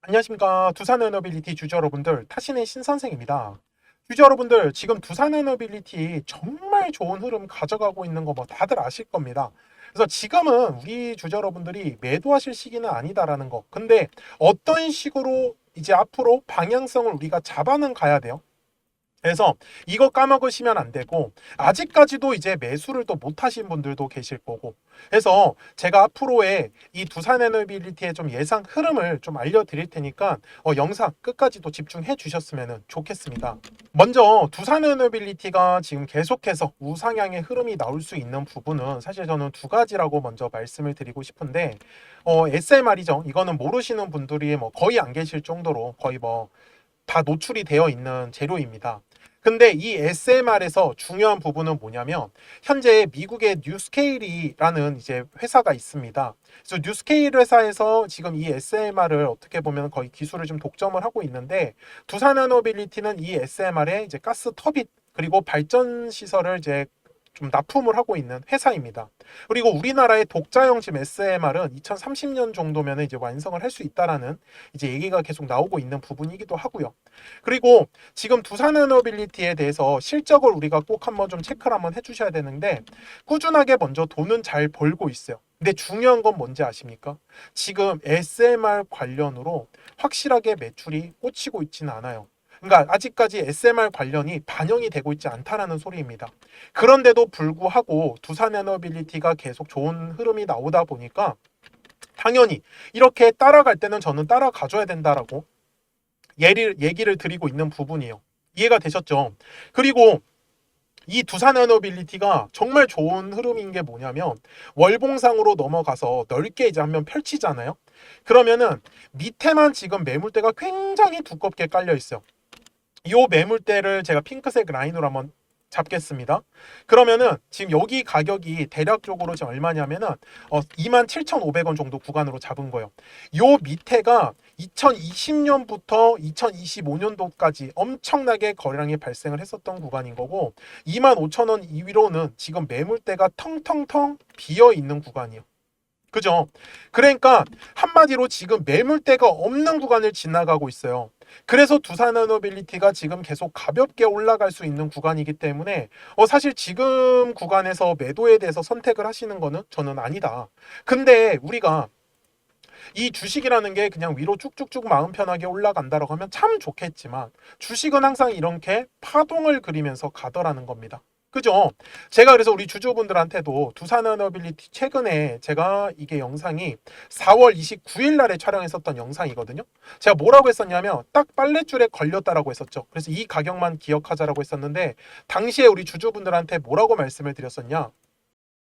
안녕하십니까. 두산에너빌리티 주주 여러분들, 타신의 신선생입니다. 주주 여러분들, 지금 두산에너빌리티 정말 좋은 흐름 가져가고 있는 거 뭐 다들 아실 겁니다. 그래서 지금은 우리 주주 여러분들이 매도하실 시기는 아니다라는 거. 근데 어떤 식으로 이제 앞으로 방향성을 우리가 잡아는 가야 돼요. 그래서 이거 까먹으시면 안 되고, 아직까지도 이제 매수를 또 못 하신 분들도 계실 거고, 그래서 제가 앞으로의 이 두산에너빌리티의 좀 예상 흐름을 좀 알려드릴 테니까 영상 끝까지 또 집중해 주셨으면 좋겠습니다. 먼저 두산에너빌리티가 지금 계속해서 우상향의 흐름이 나올 수 있는 부분은 사실 저는 두 가지라고 먼저 말씀을 드리고 싶은데, SMR이죠. 이거는 모르시는 분들이 뭐 거의 안 계실 정도로 거의 뭐 다 노출이 되어 있는 재료입니다. 근데 이 SMR에서 중요한 부분은 뭐냐면, 현재 미국의 뉴스케일이라는 이제 회사가 있습니다. 그래서 뉴스케일 회사에서 지금 이 SMR을 어떻게 보면 거의 기술을 좀 독점을 하고 있는데, 두산에너빌리티는 이 SMR에 이제 가스 터빈 그리고 발전 시설을 이제 좀 납품을 하고 있는 회사입니다. 그리고 우리나라의 독자형 지금 SMR은 2030년 정도면 이제 완성을 할 수 있다라는 이제 얘기가 계속 나오고 있는 부분이기도 하고요. 그리고 지금 두산에너빌리티에 대해서 실적을 우리가 꼭 한번 좀 체크를 한번 해주셔야 되는데, 꾸준하게 먼저 돈은 잘 벌고 있어요. 근데 중요한 건 뭔지 아십니까? 지금 SMR 관련으로 확실하게 매출이 꽂히고 있지는 않아요. 그러니까 아직까지 SMR 관련이 반영이 되고 있지 않다라는 소리입니다. 그런데도 불구하고 두산에너빌리티가 계속 좋은 흐름이 나오다 보니까 당연히 이렇게 따라갈 때는 저는 따라가줘야 된다라고 얘기를 드리고 있는 부분이에요. 이해가 되셨죠? 그리고 이 두산에너빌리티가 정말 좋은 흐름인 게 뭐냐면, 월봉상으로 넘어가서 넓게 이제 한번 펼치잖아요. 그러면은 밑에만 지금 매물대가 굉장히 두껍게 깔려 있어요. 이 매물대를 제가 핑크색 라인으로 한번 잡겠습니다. 그러면은 지금 여기 가격이 대략적으로 지금 얼마냐면은 27,500원 정도 구간으로 잡은 거예요. 요 밑에가 2020년부터 2025년도까지 엄청나게 거래량이 발생을 했었던 구간인 거고, 25,000원 이위로는 지금 매물대가 텅텅텅 비어 있는 구간이에요. 그죠? 그러니까 한마디로 지금 매물대가 없는 구간을 지나가고 있어요. 그래서 두산에너빌리티가 지금 계속 가볍게 올라갈 수 있는 구간이기 때문에 사실 지금 구간에서 매도에 대해서 선택을 하시는 거는 저는 아니다. 근데 우리가 이 주식이라는 게 그냥 위로 쭉쭉쭉 마음 편하게 올라간다라고 하면 참 좋겠지만, 주식은 항상 이렇게 파동을 그리면서 가더라는 겁니다. 그죠? 제가 그래서 우리 주주분들한테도 두산에너빌리티 최근에 제가 이게 영상이 4월 29일 날에 촬영했었던 영상이거든요. 제가 뭐라고 했었냐면 딱 빨랫줄에 걸렸다라고 했었죠. 그래서 이 가격만 기억하자라고 했었는데, 당시에 우리 주주분들한테 뭐라고 말씀을 드렸었냐?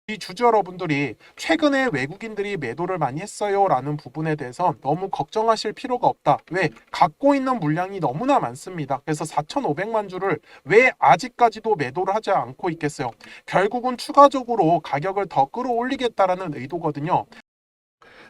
이 주주 여러분들이 최근에 외국인들이 매도를 많이 했어요 라는 부분에 대해서 너무 걱정하실 필요가 없다. 왜? 갖고 있는 물량이 너무나 많습니다. 그래서 4,500만 주를 왜 아직까지도 매도를 하지 않고 있겠어요? 결국은 추가적으로 가격을 더 끌어올리겠다라는 의도거든요.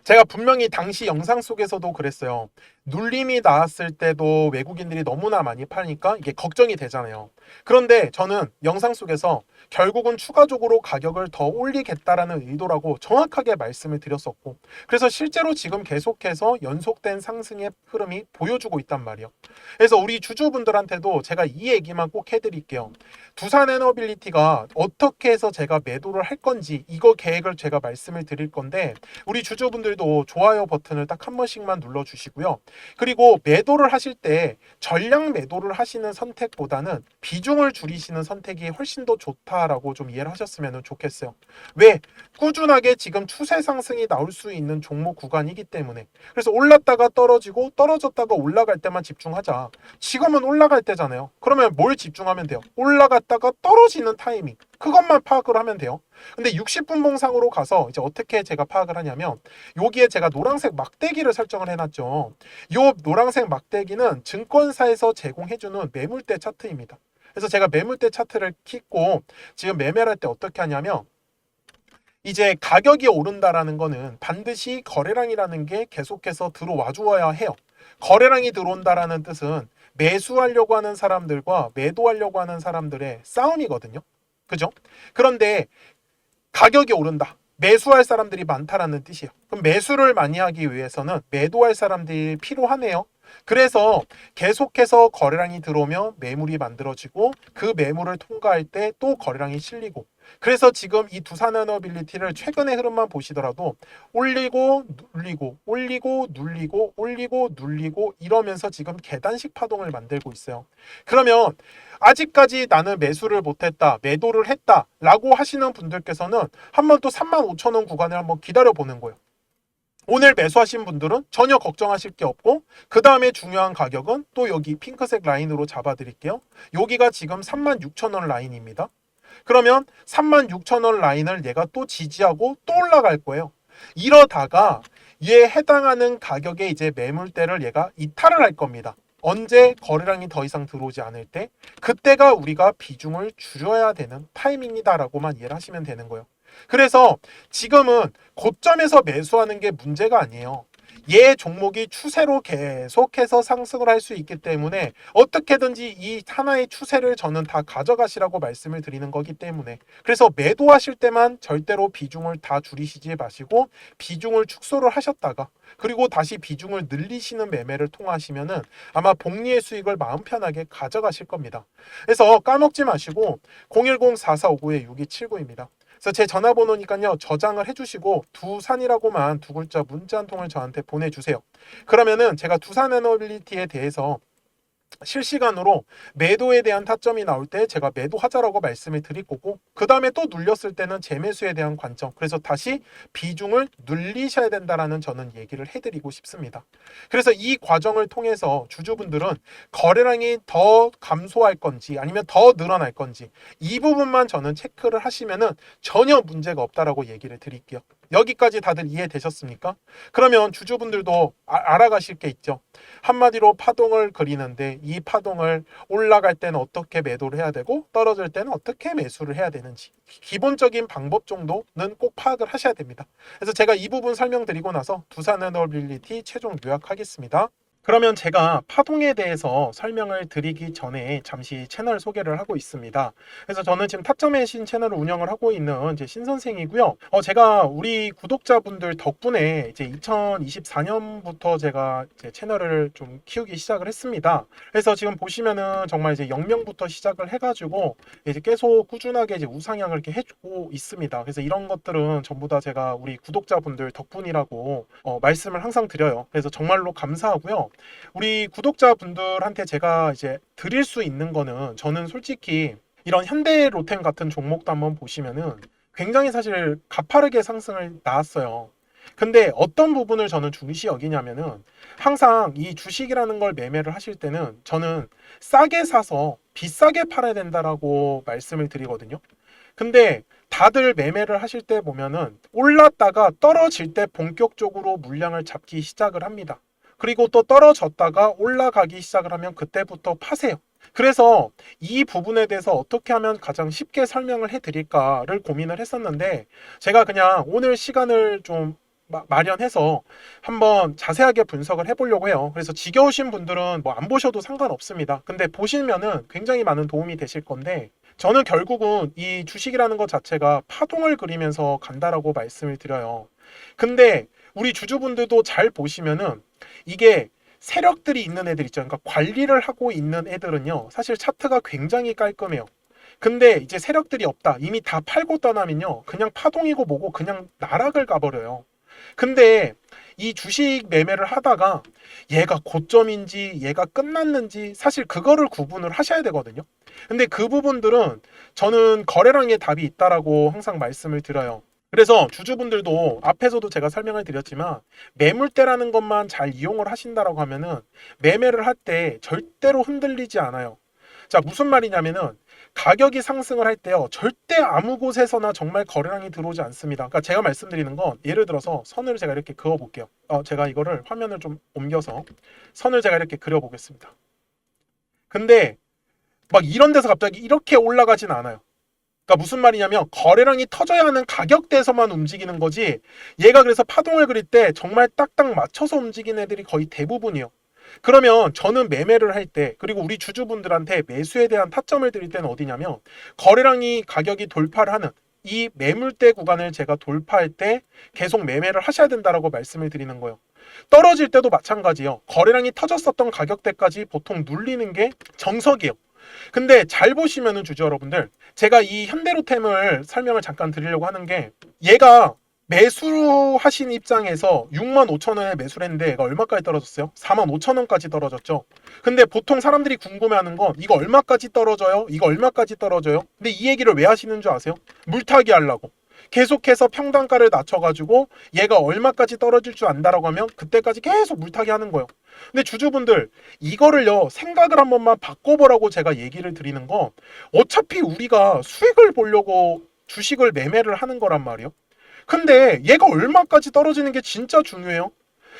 제가 분명히 당시 영상 속에서도 그랬어요. 눌림이 나왔을 때도 외국인들이 너무나 많이 파니까 이게 걱정이 되잖아요. 그런데 저는 영상 속에서 결국은 추가적으로 가격을 더 올리겠다라는 의도라고 정확하게 말씀을 드렸었고, 그래서 실제로 지금 계속해서 연속된 상승의 흐름이 보여주고 있단 말이에요. 그래서 우리 주주분들한테도 제가 이 얘기만 꼭 해드릴게요. 두산에너빌리티가 어떻게 해서 제가 매도를 할 건지 이거 계획을 제가 말씀을 드릴 건데, 우리 주주분들도 좋아요 버튼을 딱 한 번씩만 눌러주시고요. 그리고 매도를 하실 때 전량 매도를 하시는 선택보다는 비중을 줄이시는 선택이 훨씬 더 좋다라고 좀 이해를 하셨으면 좋겠어요. 왜? 꾸준하게 지금 추세 상승이 나올 수 있는 종목 구간이기 때문에. 그래서 올랐다가 떨어지고 떨어졌다가 올라갈 때만 집중하자. 지금은 올라갈 때잖아요. 그러면 뭘 집중하면 돼요? 올라갔다가 떨어지는 타이밍. 그것만 파악을 하면 돼요. 근데 60분 봉상으로 가서 이제 어떻게 제가 파악을 하냐면, 여기에 제가 노란색 막대기를 설정을 해놨죠. 요 노란색 막대기는 증권사에서 제공해주는 매물대 차트입니다. 그래서 제가 매물대 차트를 켜고 지금 매매를 할 때 어떻게 하냐면, 이제 가격이 오른다라는 거는 반드시 거래량이라는 게 계속해서 들어와 주어야 해요. 거래량이 들어온다라는 뜻은 매수하려고 하는 사람들과 매도하려고 하는 사람들의 싸움이거든요. 그죠? 그런데 가격이 오른다. 매수할 사람들이 많다라는 뜻이에요. 그럼 매수를 많이 하기 위해서는 매도할 사람들이 필요하네요. 그래서 계속해서 거래량이 들어오며 매물이 만들어지고 그 매물을 통과할 때 또 거래량이 실리고, 그래서 지금 이 두산에너빌리티를 최근의 흐름만 보시더라도 올리고 눌리고 올리고 눌리고 올리고 눌리고 이러면서 지금 계단식 파동을 만들고 있어요. 그러면 아직까지 나는 매수를 못했다, 매도를 했다 라고 하시는 분들께서는 한번 또 35,000원 구간을 한번 기다려 보는 거예요. 오늘 매수하신 분들은 전혀 걱정하실 게 없고, 그 다음에 중요한 가격은 또 여기 핑크색 라인으로 잡아 드릴게요. 여기가 지금 36,000원 라인입니다. 그러면 36,000원 라인을 얘가 또 지지하고 또 올라갈 거예요. 이러다가 얘 해당하는 가격에 이제 매물대를 얘가 이탈을 할 겁니다. 언제? 거래량이 더 이상 들어오지 않을 때, 그때가 우리가 비중을 줄여야 되는 타이밍이다라고만 이해를 하시면 되는 거예요. 그래서 지금은 고점에서 매수하는 게 문제가 아니에요. 얘 종목이 추세로 계속해서 상승을 할 수 있기 때문에 어떻게든지 이 하나의 추세를 저는 다 가져가시라고 말씀을 드리는 거기 때문에, 그래서 매도하실 때만 절대로 비중을 다 줄이시지 마시고 비중을 축소를 하셨다가 그리고 다시 비중을 늘리시는 매매를 통하시면은 아마 복리의 수익을 마음 편하게 가져가실 겁니다. 그래서 까먹지 마시고 010-4459-6279입니다. 그래서 제 전화번호니까요, 저장을 해주시고 두산이라고만 두 글자 문자 한 통을 저한테 보내주세요. 그러면은 제가 두산에너빌리티에 대해서 실시간으로 매도에 대한 타점이 나올 때 제가 매도하자라고 말씀을 드릴 거고, 그 다음에 또 눌렸을 때는 재매수에 대한 관점, 그래서 다시 비중을 늘리셔야 된다라는 저는 얘기를 해드리고 싶습니다. 그래서 이 과정을 통해서 주주분들은 거래량이 더 감소할 건지 아니면 더 늘어날 건지 이 부분만 저는 체크를 하시면은 전혀 문제가 없다라고 얘기를 드릴게요. 여기까지 다들 이해되셨습니까? 그러면 주주분들도 알아가실 게 있죠. 한마디로 파동을 그리는데 이 파동을 올라갈 때는 어떻게 매도를 해야 되고 떨어질 때는 어떻게 매수를 해야 되는지 기본적인 방법 정도는 꼭 파악을 하셔야 됩니다. 그래서 제가 이 부분 설명드리고 나서 두산에너빌리티 최종 요약하겠습니다. 그러면 제가 파동에 대해서 설명을 드리기 전에 잠시 채널 소개를 하고 있습니다. 그래서 저는 지금 타점의 신 채널을 운영을 하고 있는 이제 신선생이고요. 제가 우리 구독자분들 덕분에 이제 2024년부터 제가 이제 채널을 좀 키우기 시작을 했습니다. 그래서 지금 보시면은 정말 이제 0명부터 시작을 해가지고 이제 계속 꾸준하게 이제 우상향을 이렇게 해주고 있습니다. 그래서 이런 것들은 전부 다 제가 우리 구독자분들 덕분이라고 말씀을 항상 드려요. 그래서 정말로 감사하고요. 우리 구독자분들한테 제가 이제 드릴 수 있는 거는, 저는 솔직히 이런 현대로템 같은 종목도 한번 보시면은 굉장히 사실 가파르게 상승을 나왔어요. 근데 어떤 부분을 저는 중시 여기냐면은, 항상 이 주식이라는 걸 매매를 하실 때는 저는 싸게 사서 비싸게 팔아야 된다라고 말씀을 드리거든요. 근데 다들 매매를 하실 때 보면은 올랐다가 떨어질 때 본격적으로 물량을 잡기 시작을 합니다. 그리고 또 떨어졌다가 올라가기 시작을 하면 그때부터 파세요. 그래서 이 부분에 대해서 어떻게 하면 가장 쉽게 설명을 해드릴까를 고민을 했었는데, 제가 그냥 오늘 시간을 좀 마련해서 한번 자세하게 분석을 해보려고 해요. 그래서 지겨우신 분들은 뭐 안 보셔도 상관없습니다. 근데 보시면은 굉장히 많은 도움이 되실 건데, 저는 결국은 이 주식이라는 것 자체가 파동을 그리면서 간다라고 말씀을 드려요. 근데 우리 주주분들도 잘 보시면은 이게 세력들이 있는 애들 있죠. 그러니까 관리를 하고 있는 애들은요, 사실 차트가 굉장히 깔끔해요. 근데 이제 세력들이 없다, 이미 다 팔고 떠나면요, 그냥 파동이고 뭐고 그냥 나락을 가버려요. 근데 이 주식 매매를 하다가 얘가 고점인지 얘가 끝났는지 사실 그거를 구분을 하셔야 되거든요. 근데 그 부분들은 저는 거래량의 답이 있다라고 항상 말씀을 드려요. 그래서 주주분들도 앞에서도 제가 설명을 드렸지만 매물대라는 것만 잘 이용을 하신다라고 하면은 매매를 할 때 절대로 흔들리지 않아요. 자, 무슨 말이냐면은 가격이 상승을 할 때요, 절대 아무 곳에서나 정말 거래량이 들어오지 않습니다. 그러니까 제가 말씀드리는 건, 예를 들어서 선을 제가 이렇게 그어 볼게요. 제가 이거를 화면을 좀 옮겨서 선을 제가 이렇게 그려 보겠습니다. 근데 막 이런 데서 갑자기 이렇게 올라가진 않아요. 그러니까 무슨 말이냐면 거래량이 터져야 하는 가격대에서만 움직이는 거지, 얘가 그래서 파동을 그릴 때 정말 딱딱 맞춰서 움직이는 애들이 거의 대부분이에요. 그러면 저는 매매를 할 때, 그리고 우리 주주분들한테 매수에 대한 타점을 드릴 때는 어디냐면, 거래량이 가격이 돌파를 하는 이 매물대 구간을 제가 돌파할 때 계속 매매를 하셔야 된다라고 말씀을 드리는 거예요. 떨어질 때도 마찬가지예요. 거래량이 터졌었던 가격대까지 보통 눌리는 게 정석이에요. 근데 잘 보시면은 주주 여러분들, 제가 이 현대로템을 설명을 잠깐 드리려고 하는 게, 얘가 매수하신 입장에서 65,000원에 매수를 했는데 얘가 얼마까지 떨어졌어요? 45,000원까지 떨어졌죠. 근데 보통 사람들이 궁금해하는 건 이거 얼마까지 떨어져요? 이거 얼마까지 떨어져요? 근데 이 얘기를 왜 하시는 줄 아세요? 물타기 하려고. 계속해서 평단가를 낮춰가지고 얘가 얼마까지 떨어질 줄 안다라고 하면 그때까지 계속 물타기 하는 거예요. 근데 주주분들, 이거를요 생각을 한 번만 바꿔보라고 제가 얘기를 드리는 건, 어차피 우리가 수익을 보려고 주식을 매매를 하는 거란 말이에요. 근데 얘가 얼마까지 떨어지는 게 진짜 중요해요.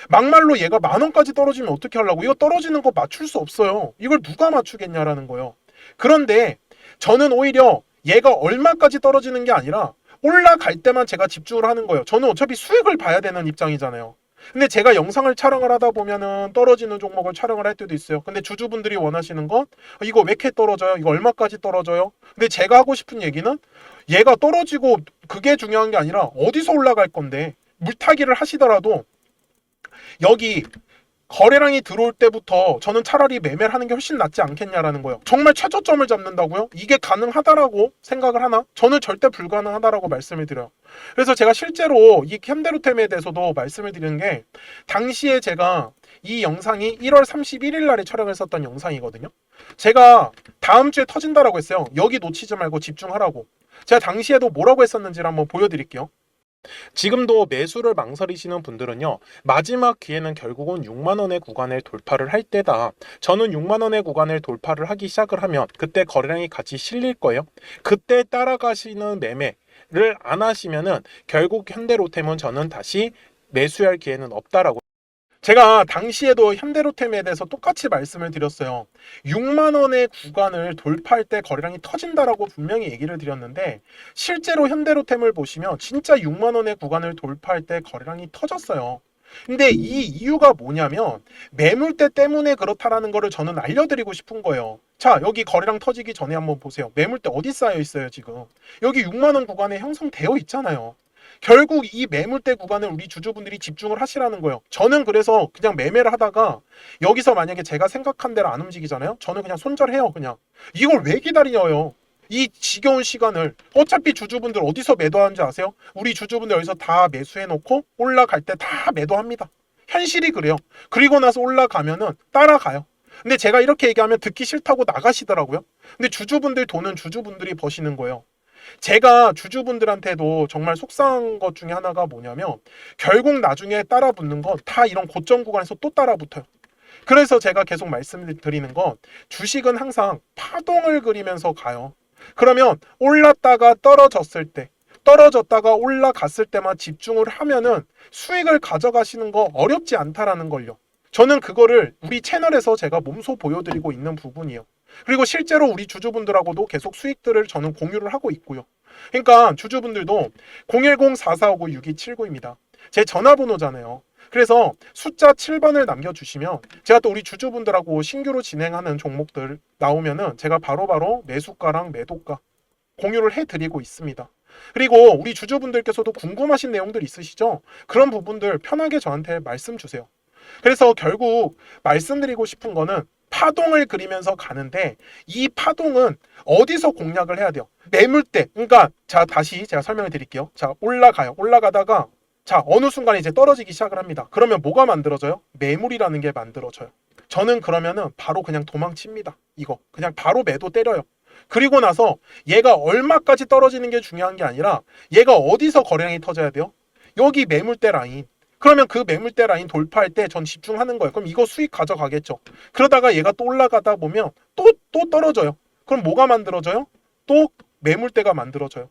막말로 얘가 10,000원까지 떨어지면 어떻게 하려고? 이거 떨어지는 거 맞출 수 없어요. 이걸 누가 맞추겠냐라는 거예요. 그런데 저는 오히려 얘가 얼마까지 떨어지는 게 아니라 올라갈 때만 제가 집중을 하는 거예요. 저는 어차피 수익을 봐야 되는 입장이잖아요. 근데 제가 영상을 촬영을 하다 보면은 떨어지는 종목을 촬영을 할 때도 있어요. 근데 주주분들이 원하시는 건 이거 왜 이렇게 떨어져요? 이거 얼마까지 떨어져요? 근데 제가 하고 싶은 얘기는, 얘가 떨어지고 그게 중요한 게 아니라 어디서 올라갈 건데, 물타기를 하시더라도 여기 거래량이 들어올 때부터 저는 차라리 매매를 하는 게 훨씬 낫지 않겠냐라는 거예요. 정말 최저점을 잡는다고요? 이게 가능하다라고 생각을 하나? 저는 절대 불가능하다라고 말씀을 드려요. 그래서 제가 실제로 이 현대로템에 대해서도 말씀을 드리는 게, 당시에 제가 이 영상이 1월 31일 날에 촬영했었던 영상이거든요. 제가 다음 주에 터진다라고 했어요. 여기 놓치지 말고 집중하라고. 제가 당시에도 뭐라고 했었는지를 한번 보여드릴게요. 지금도 매수를 망설이시는 분들은요, 마지막 기회는 결국은 6만원의 구간을 돌파를 할 때다. 저는 6만원의 구간을 돌파를 하기 시작을 하면 그때 거래량이 같이 실릴 거예요. 그때 따라가시는 매매를 안 하시면은 결국 현대로템은 저는 다시 매수할 기회는 없다라고. 제가 당시에도 현대로템에 대해서 똑같이 말씀을 드렸어요. 6만원의 구간을 돌파할 때 거래량이 터진다라고 분명히 얘기를 드렸는데, 실제로 현대로템을 보시면 진짜 6만원의 구간을 돌파할 때 거래량이 터졌어요. 근데 이 이유가 뭐냐면, 매물대 때문에 그렇다라는 거를 저는 알려드리고 싶은 거예요. 자, 여기 거래량 터지기 전에 한번 보세요. 매물대 어디 쌓여 있어요 지금? 여기 6만원 구간에 형성되어 있잖아요. 결국 이 매물대 구간을 우리 주주분들이 집중을 하시라는 거예요. 저는 그래서 그냥 매매를 하다가 여기서 만약에 제가 생각한 대로 안 움직이잖아요. 저는 그냥 손절해요. 그냥 이걸 왜 기다려요? 이 지겨운 시간을. 어차피 주주분들 어디서 매도하는지 아세요? 우리 주주분들 여기서 다 매수해놓고 올라갈 때 다 매도합니다. 현실이 그래요. 그리고 나서 올라가면은 따라가요. 근데 제가 이렇게 얘기하면 듣기 싫다고 나가시더라고요. 근데 주주분들 돈은 주주분들이 버시는 거예요. 제가 주주분들한테도 정말 속상한 것 중에 하나가 뭐냐면, 결국 나중에 따라 붙는 건 다 이런 고점 구간에서 또 따라 붙어요. 그래서 제가 계속 말씀드리는 건, 주식은 항상 파동을 그리면서 가요. 그러면 올랐다가 떨어졌을 때, 떨어졌다가 올라갔을 때만 집중을 하면은 수익을 가져가시는 거 어렵지 않다라는 걸요. 저는 그거를 우리 채널에서 제가 몸소 보여드리고 있는 부분이에요. 그리고 실제로 우리 주주분들하고도 계속 수익들을 저는 공유를 하고 있고요. 그러니까 주주분들도 010-4459-6279입니다. 제 전화번호잖아요. 그래서 숫자 7번을 남겨주시면 제가 또 우리 주주분들하고 신규로 진행하는 종목들 나오면은 제가 바로바로 매수가랑 매도가 공유를 해드리고 있습니다. 그리고 우리 주주분들께서도 궁금하신 내용들 있으시죠? 그런 부분들 편하게 저한테 말씀 주세요. 그래서 결국 말씀드리고 싶은 거는, 파동을 그리면서 가는데 이 파동은 어디서 공략을 해야 돼요? 매물대. 그러니까 자, 다시 제가 설명을 드릴게요. 자, 올라가요. 올라가다가 자, 어느 순간에 이제 떨어지기 시작을 합니다. 그러면 뭐가 만들어져요? 매물이라는 게 만들어져요. 저는 그러면은 바로 그냥 도망칩니다. 이거 그냥 바로 매도 때려요. 그리고 나서 얘가 얼마까지 떨어지는 게 중요한 게 아니라 얘가 어디서 거래량이 터져야 돼요? 여기 매물대 라인. 그러면 그 매물대 라인 돌파할 때 전 집중하는 거예요. 그럼 이거 수익 가져가겠죠. 그러다가 얘가 또 올라가다 보면 또 떨어져요. 그럼 뭐가 만들어져요? 또 매물대가 만들어져요.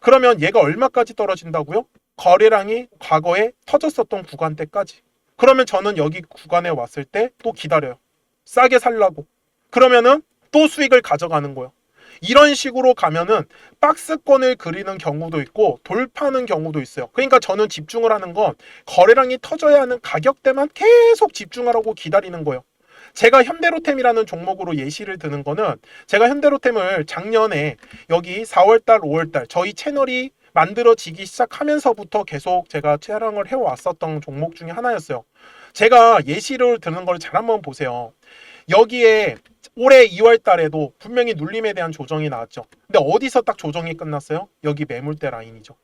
그러면 얘가 얼마까지 떨어진다고요? 거래량이 과거에 터졌었던 구간대까지. 그러면 저는 여기 구간에 왔을 때 또 기다려요. 싸게 살라고. 그러면은 또 수익을 가져가는 거예요. 이런 식으로 가면은 박스권을 그리는 경우도 있고 돌파하는 경우도 있어요. 그러니까 저는 집중을 하는 건 거래량이 터져야 하는 가격대만 계속 집중하라고 기다리는 거예요. 제가 현대로템이라는 종목으로 예시를 드는 거는 제가 현대로템을 작년에 여기 4월달, 5월달 저희 채널이 만들어지기 시작하면서부터 계속 제가 촬영을 해왔었던 종목 중에 하나였어요. 제가 예시를 드는 걸 잘 한번 보세요. 여기에 올해 2월 달에도 분명히 눌림에 대한 조정이 나왔죠. 근데 어디서 딱 조정이 끝났어요? 여기 매물대 라인이죠.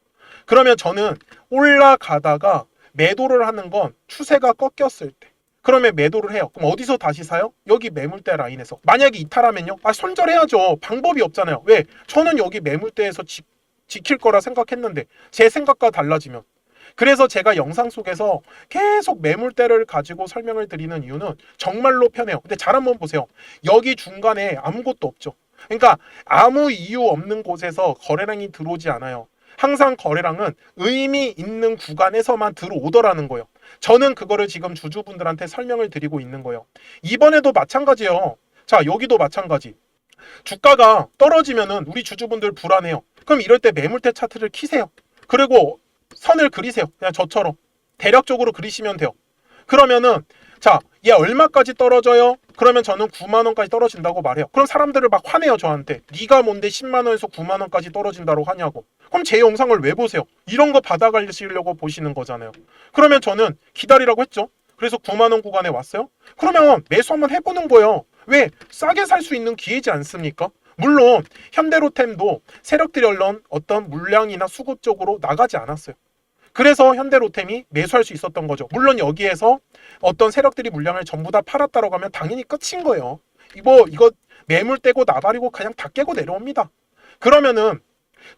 그러면 저는 올라가다가 매도를 하는 건 추세가 꺾였을 때. 그러면 매도를 해요. 그럼 어디서 다시 사요? 여기 매물대 라인에서. 만약에 이탈하면요? 손절해야죠. 방법이 없잖아요. 왜? 저는 여기 매물대에서 지킬 거라 생각했는데 제 생각과 달라지면. 그래서 제가 영상 속에서 계속 매물대를 가지고 설명을 드리는 이유는 정말로 편해요. 근데 잘 한번 보세요. 여기 중간에 아무것도 없죠. 그러니까 아무 이유 없는 곳에서 거래량이 들어오지 않아요. 항상 거래량은 의미 있는 구간에서만 들어오더라는 거예요. 저는 그거를 지금 주주분들한테 설명을 드리고 있는 거예요. 이번에도 마찬가지예요. 자, 여기도 마찬가지. 주가가 떨어지면은 우리 주주분들 불안해요. 그럼 이럴 때 매물대 차트를 키세요. 그리고 선을 그리세요. 그냥 저처럼 대략적으로 그리시면 돼요. 그러면은 자, 얘 얼마까지 떨어져요? 그러면 저는 9만 원까지 떨어진다고 말해요. 그럼 사람들을 막 화내요, 저한테. 네가 뭔데 10만 원에서 9만 원까지 떨어진다고 하냐고. 그럼 제 영상을 왜 보세요? 이런 거 받아가시려고 보시는 거잖아요. 그러면 저는 기다리라고 했죠. 그래서 9만 원 구간에 왔어요. 그러면 매수 한번 해보는 거예요. 왜? 싸게 살 수 있는 기회지 않습니까? 물론 현대로템도 세력들이 얼른 어떤 물량이나 수급 쪽으로 나가지 않았어요. 그래서 현대로템이 매수할 수 있었던 거죠. 물론 여기에서 어떤 세력들이 물량을 전부 다 팔았다라고 하면 당연히 끝인 거예요. 이거 매물 떼고 나발이고 그냥 다 깨고 내려옵니다. 그러면은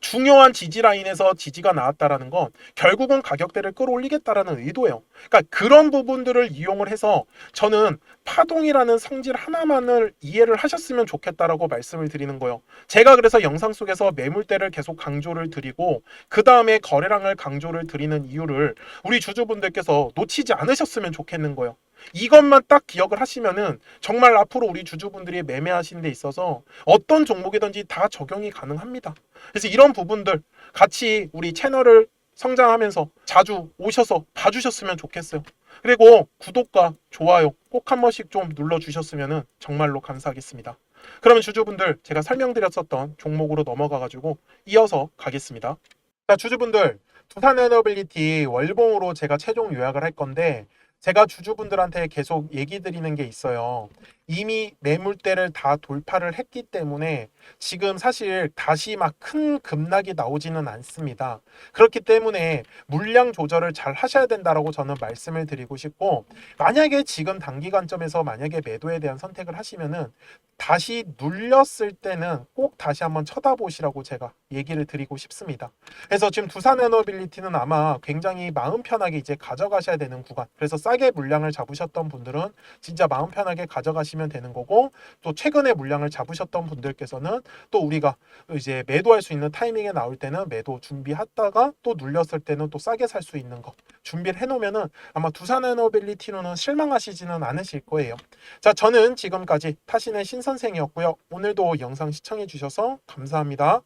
중요한 지지 라인에서 지지가 나왔다라는 건 결국은 가격대를 끌어올리겠다라는 의도예요. 그러니까 그런 부분들을 이용을 해서 저는 파동이라는 성질 하나만을 이해를 하셨으면 좋겠다라고 말씀을 드리는 거예요. 제가 그래서 영상 속에서 매물대를 계속 강조를 드리고 그 다음에 거래량을 강조를 드리는 이유를 우리 주주분들께서 놓치지 않으셨으면 좋겠는 거예요. 이것만 딱 기억을 하시면은 정말 앞으로 우리 주주분들이 매매하시는 데 있어서 어떤 종목이든지 다 적용이 가능합니다. 그래서 이런 부분들 같이 우리 채널을 성장하면서 자주 오셔서 봐주셨으면 좋겠어요. 그리고 구독과 좋아요 꼭 한 번씩 좀 눌러주셨으면 정말로 감사하겠습니다. 그러면 주주분들 제가 설명드렸었던 종목으로 넘어가가지고 이어서 가겠습니다. 자, 주주분들 두산에너빌리티 월봉으로 제가 최종 요약을 할 건데 제가 주주분들한테 계속 얘기 드리는 게 있어요. 이미 매물대를 다 돌파를 했기 때문에 지금 사실 다시 막 큰 급락이 나오지는 않습니다. 그렇기 때문에 물량 조절을 잘 하셔야 된다라고 저는 말씀을 드리고 싶고, 만약에 지금 단기 관점에서 만약에 매도에 대한 선택을 하시면은 다시 눌렸을 때는 꼭 다시 한번 쳐다보시라고 제가 얘기를 드리고 싶습니다. 그래서 지금 두산에너빌리티는 아마 굉장히 마음 편하게 이제 가져가셔야 되는 구간, 그래서 싸게 물량을 잡으셨던 분들은 진짜 마음 편하게 가져가시면 되는 거고, 또 최근에 물량을 잡으셨던 분들께서는 또 우리가 이제 매도할 수 있는 타이밍에 나올 때는 매도 준비했다가 또 눌렸을 때는 또 싸게 살 수 있는 거 준비를 해놓으면은 아마 두산에너빌리티로는 실망하시지는 않으실 거예요. 자, 저는 지금까지 타신의 신선생이었고요. 오늘도 영상 시청해 주셔서 감사합니다.